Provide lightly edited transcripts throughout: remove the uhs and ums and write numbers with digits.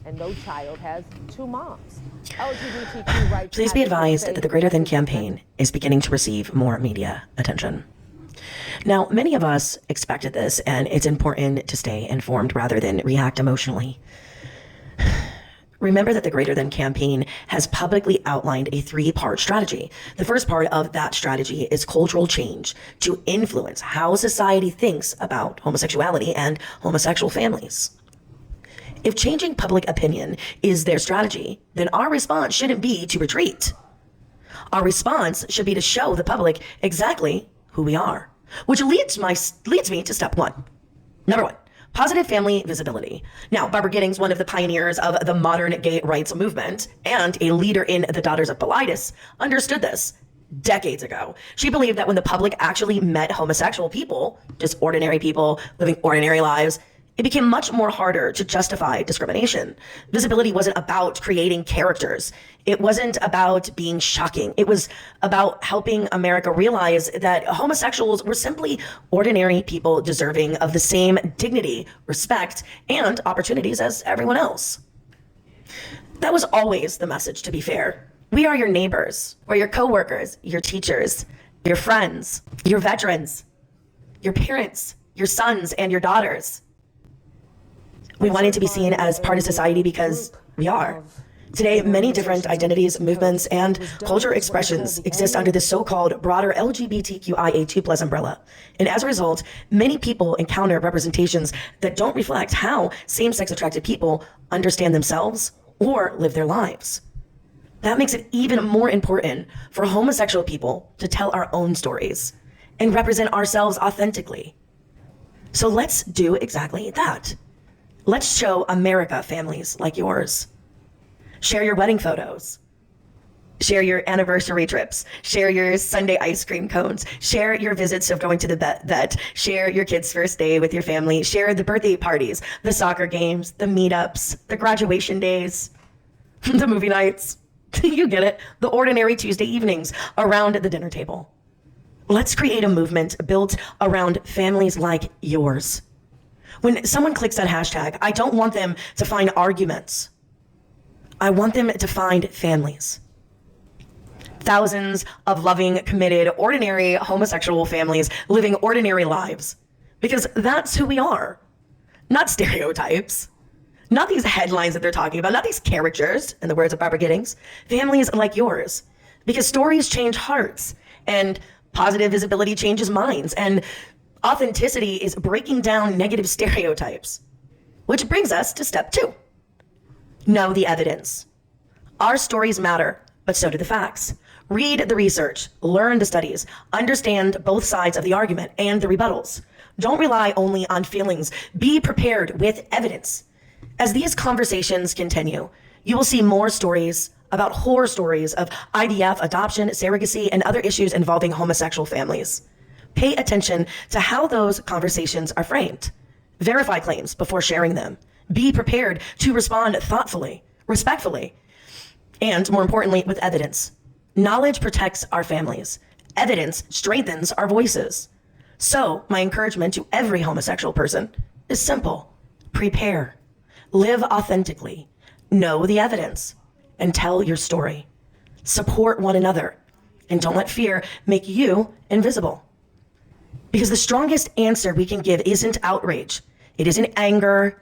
and no child has two moms. LGBTQ rights. Please be advised that the Greater Than campaign is beginning to receive more media attention. Now, many of us expected this, and it's important to stay informed rather than react emotionally. Remember that the Greater Than campaign has publicly outlined a 3-part strategy. The first part of that strategy is cultural change to influence how society thinks about homosexuality and homosexual families. If changing public opinion is their strategy, then our response shouldn't be to retreat. Our response should be to show the public exactly who we are, which leads me to step 1. Number 1. Positive family visibility. Now, Barbara Gittings, one of the pioneers of the modern gay rights movement and a leader in the Daughters of Bilitis, understood this decades ago. She believed that when the public actually met homosexual people, just ordinary people living ordinary lives, it became much more harder to justify discrimination. Visibility wasn't about creating characters. It wasn't about being shocking. It was about helping America realize that homosexuals were simply ordinary people deserving of the same dignity, respect, and opportunities as everyone else. That was always the message, to be fair. We are your neighbors, or your coworkers, your teachers, your friends, your veterans, your parents, your sons, and your daughters. We wanted to be seen as part of society because we are. Today, many different identities, movements, and cultural expressions exist under the so-called broader LGBTQIA2+ umbrella. And as a result, many people encounter representations that don't reflect how same-sex attracted people understand themselves or live their lives. That makes it even more important for homosexual people to tell our own stories and represent ourselves authentically. So let's do exactly that. Let's show America families like yours. Share your wedding photos. Share your anniversary trips. Share your Sunday ice cream cones. Share your visits of going to the vet. Share your kids' first day with your family. Share the birthday parties, the soccer games, the meetups, the graduation days, the movie nights. You get it. The ordinary Tuesday evenings around the dinner table. Let's create a movement built around families like yours. When someone clicks that hashtag, I don't want them to find arguments. I want them to find families. Thousands of loving, committed, ordinary homosexual families living ordinary lives. Because that's who we are. Not stereotypes. Not these headlines that they're talking about. Not these caricatures, in the words of Barbara Gittings. Families like yours. Because stories change hearts. And positive visibility changes minds. And authenticity is breaking down negative stereotypes. Which brings us to step 2. Know the evidence. Our stories matter, but so do the facts. Read the research, learn the studies, understand both sides of the argument and the rebuttals. Don't rely only on feelings. Be prepared with evidence. As these conversations continue, you will see more stories about horror stories of IVF, adoption, surrogacy, and other issues involving homosexual families. Pay attention to how those conversations are framed. Verify claims before sharing them. Be prepared to respond thoughtfully, respectfully, and more importantly, with evidence. Knowledge protects our families. Evidence strengthens our voices. So, my encouragement to every homosexual person is simple. Prepare. Live authentically. Know the evidence. And tell your story. Support one another. And don't let fear make you invisible. Because the strongest answer we can give isn't outrage. It isn't anger.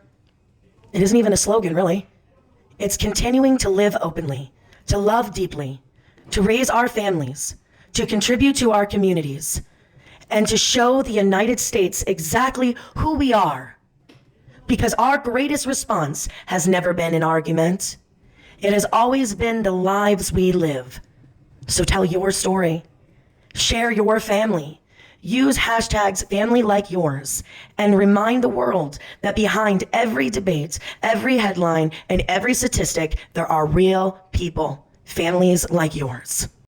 It isn't even a slogan, really. It's continuing to live openly, to love deeply, to raise our families, to contribute to our communities, and to show the United States exactly who we are. Because our greatest response has never been an argument. It has always been the lives we live. So tell your story. Share your family. Use hashtags family like yours and remind the world that behind every debate, every headline, and every statistic, there are real people, families like yours.